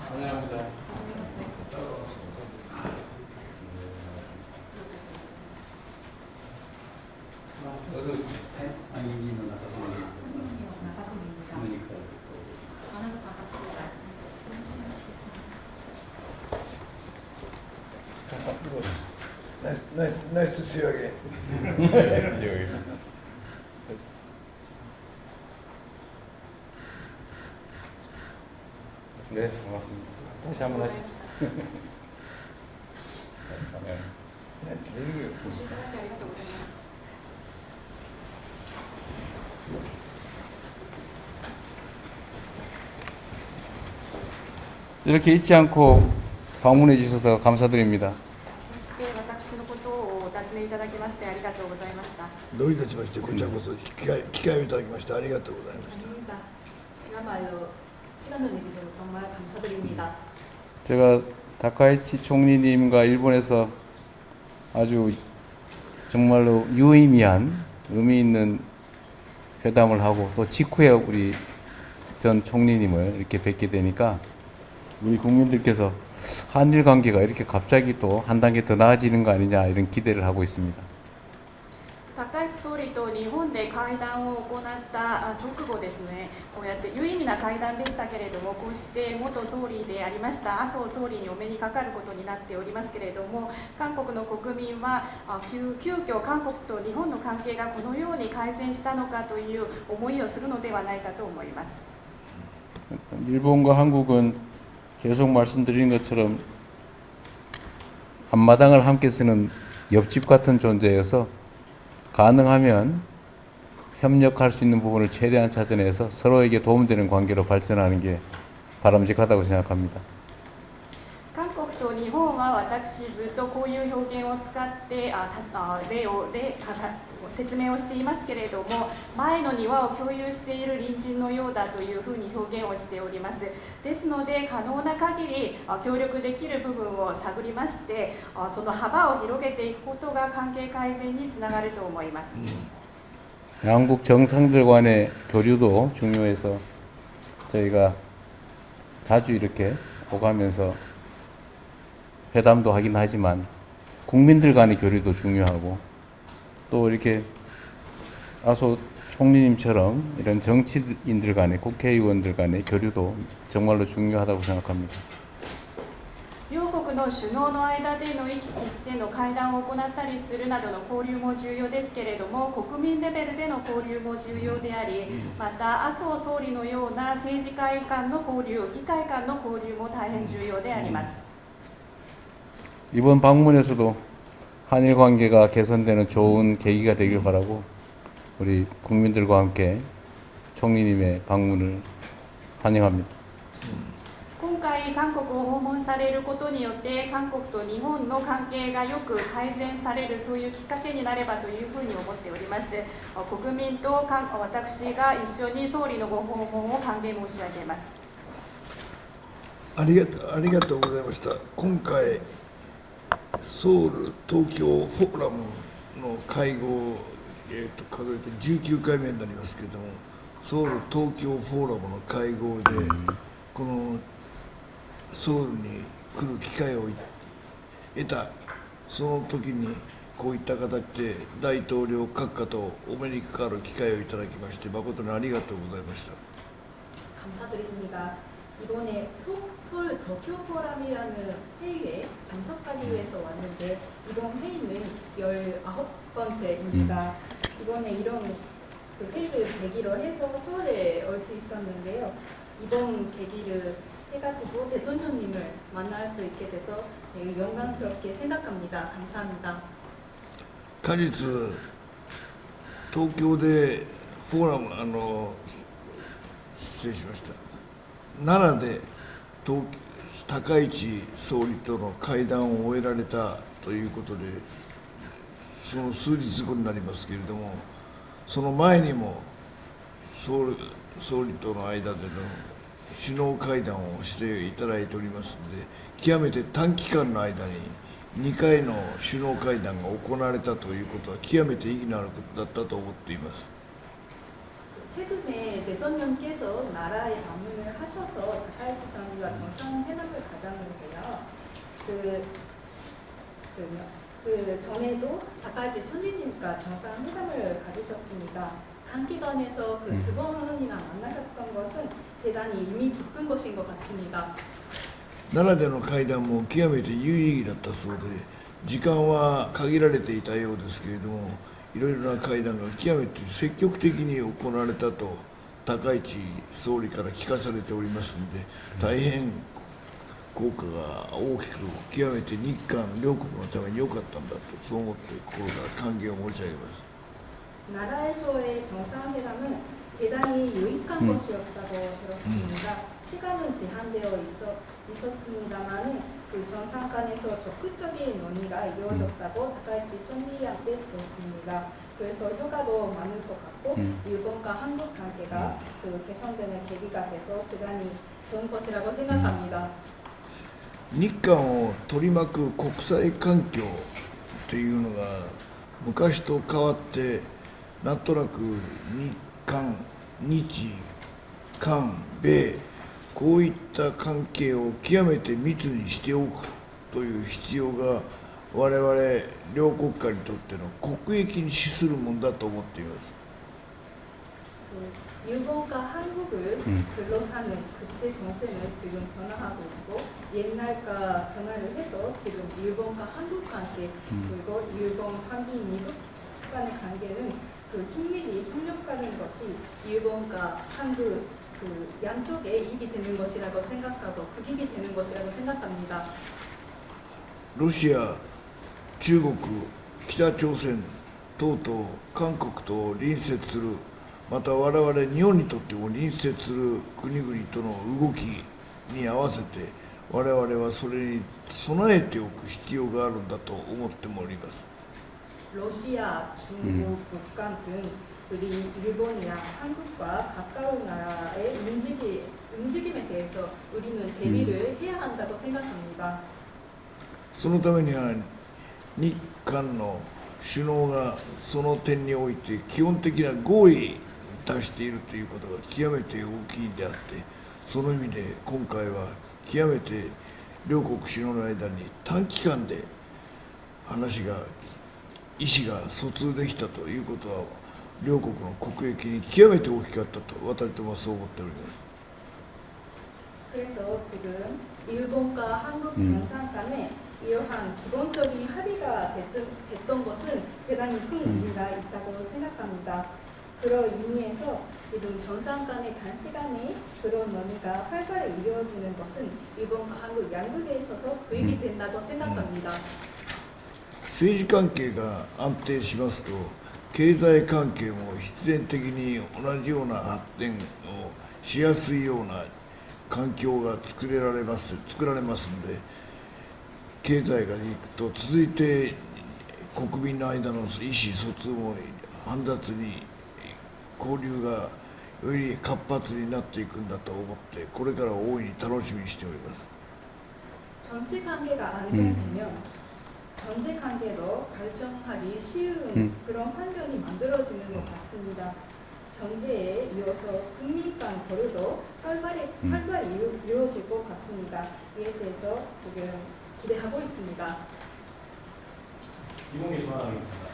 환영합니다. 상인님은 나가서 그러니까 만나서 반갑습니다. Nice to see you again. 네, 반갑습니다. 다시 한번 하시죠. Nice meeting you. ご視聴いただきありがとうございます。 이렇게 잊지 않고 방문해 주셔서 감사드립니다. こうして私のことをお尋ねいただきましてありがとうございました。どういたしまして、こちらこそ機会をいただきましてありがとうございました。 아닙니다. 그야말로 시간을 내주셔서 정말 감사드립니다. 제가 다카이치 총리님과 일본에서 아주 정말로 유의미한 의미 있는 회담을 하고 또 직후에 우리 전 총리님을 이렇게 뵙게 되니까 우리 국민들께서 한일 관계가 이렇게 갑자기 또 한 단계 더 나아지는 거 아니냐 이런 기대를 하고 있습니다. 高市総理と日本で会談を行った直後ですね、こうやって有意味な会談でしたけれども、こうして元総理でありました麻生総理にお目にかかることになっておりますけれども、韓国の国民は急遽韓国と日本の関係がこのように改善したのかという思いをするのではないかと思います。 일본과 한국은 계속 말씀드린 것처럼 앞마당을 함께 쓰는 옆집 같은 존재여서 가능하면 협력할 수 있는 부분을 최대한 찾아내서 서로에게 도움되는 관계로 발전하는 게 바람직하다고 생각합니다. 韓国と日本は私ずっとこういう表現を使って説明をしていますけれども、前の庭を共有している隣人のようだというふうに表現をしております。ですので可能な限り協力できる部分を探りまして、その幅を広げていくことが関係改善につながると思います。 양국 정상들 간의 교류도 중요해서 저희가 자주 이렇게 오가면서 회담도 하긴 하지만 국민들 간의 교류도 중요하고 또 이렇게 아소 총리님처럼 이런 정치인들 간의 국회의원들 간의 교류도 정말로 중요하다고 생각합니다. 両国の首脳の間での行き来しての会談を行ったりするなどの交流も重要ですけれども、国民レベルでの交流も重要であり、また麻生総理のような政治家間の交流、議会間の交流も大変重要であります。 이번 방문에서도 한일 관계가 개선되는 좋은 계기가 되길 바라고 우리 국민들과 함께 총리님의 방문을 환영합니다. 今回韓国を訪問されることによって韓国と日本の関係がよく改善される、そういうきっかけになればというふうに思っております。国民と私が一緒に総理のご訪問を歓迎申し上げます。ありがとうございました。今回ソウル東京フォーラムの会合、数えて19回目になりますけれども、ソウル東京フォーラムの会合でこのソウルに来る機会を得た、その時にこういった形で大統領閣下とお目にかかる機会をいただきまして誠にありがとうございました。 감사드립니다. 이번에 서울 도쿄 포럼이라는 회의에 참석하기 위해서 왔는데 이번 회의는 19번째입니다. 이번에 이런 회의를 계기로 해서 서울에 올 수 있었는데요. 이번 계기를 해가지고 대통령님을 만날 수 있게 돼서 매우 영광스럽게 생각합니다. 감사합니다. 果実東京でフォーラム失礼しました。奈良で高市総理との会談を終えられたということで、その数日後になりますけれども、その前にも総理との間での首脳会談をしていただいておりますので、極めて短期間の間に2回の首脳会談が行われたということは極めて意義のあることだったと思っています。 최근에 대통령께서 나라에 방문을 하셔서 다카이치 총리와 정상회담을 가졌는데요. 그 전에도 다카이치 총리님과 정상회담을 가지셨습니다. 단기간에서 그 두 번이나 만나셨던 것은 대단히 의미 깊은 것인 것 같습니다. 奈良での会談も極めて有意義だったそうで、時間は限られていたようですけれども、いろいろな会談が極めて積極的に行われたと高市総理から聞かされておりますので、大変効果が大きく、極めて日韓両国のために良かったんだと、そう思って心から歓迎を申し上げます。 나라에서의 정상회담은 대단히 유익한 것이었다고 들었습니다. 시간은 제한되어 있었습니다만 그 정상 간에서 적극적인 논의가 이루어졌다고 다카이치 총리한테 들었습니다. 그래서 효과도 많을 것 같고 일본과 한국 관계가 그 개선되는 계기가 돼서 대단히 좋은 것이라고 생각합니다. 日韓を取り巻く国際環境というのが昔と変わって、なんとなく日韓、日韓、米、こういった関係を極めて密にしておくという必要が我々両国家にとっての国益に資するものだと思っています。 일본과 한국을 둘러싸는 국제 정세는 지금 변화하고 있고 옛날과 변화를 해서 지금 일본과 한국 관계 그리고 일본, 한국, 미국 간의 관계는 그 긴밀히 협력하는 것이 일본과 한국 그 양쪽에 이익이 되는 것이라고 생각하고 극익이 되는 것이라고 생각합니다. ロシア、中国、北朝鮮等々韓国と隣接する、また我々日本にとっても隣接する国々との動きに合わせて我々はそれに備えておく必要があるんだと思っております。 러시아, 중국, 북한 등 우리 일본이나 한국과 가까운 나라의 움직임에 대해서 우리는 대비를 해야 한다고 생각합니다. そのためには日韓の首脳がその点において基本的な合意に達しているということが極めて大きいんであって、その意味で今回は極めて両国首脳の間に短期間で意思が疎通できたということは両国の国益に極めて大きかったと私どもはそう思っております。 그래서 지금 일본과 한국 정상 간에 이러한 기본적인 합의가 됐던 것은 대단히 큰 의미가 있다고 생각합니다. 그런 의미에서 지금 정상 간의 단시간에 그런 논의가 활발히 이루어지는 것은 일본과 한국 양국에 있어서 도움이 된다고 생각합니다. 政治関係が安定しますと経済関係も必然的に同じような発展をしやすいような環境が作られますので、経済がいくと続いて国民の間の意思疎通も煩雑に交流がより活発になっていくんだと思ってこれから大いに楽しみにしております。 정치 관계가 안정되면 경제 관계도 발전하기 쉬운 그런 환경이 만들어지는 것 같습니다. 경제에 이어서 국민 간 거래도 활발히 이루어질 것 같습니다. 이에 대해서 지금 기대하고 있습니다. 이공계 전화하겠습니다.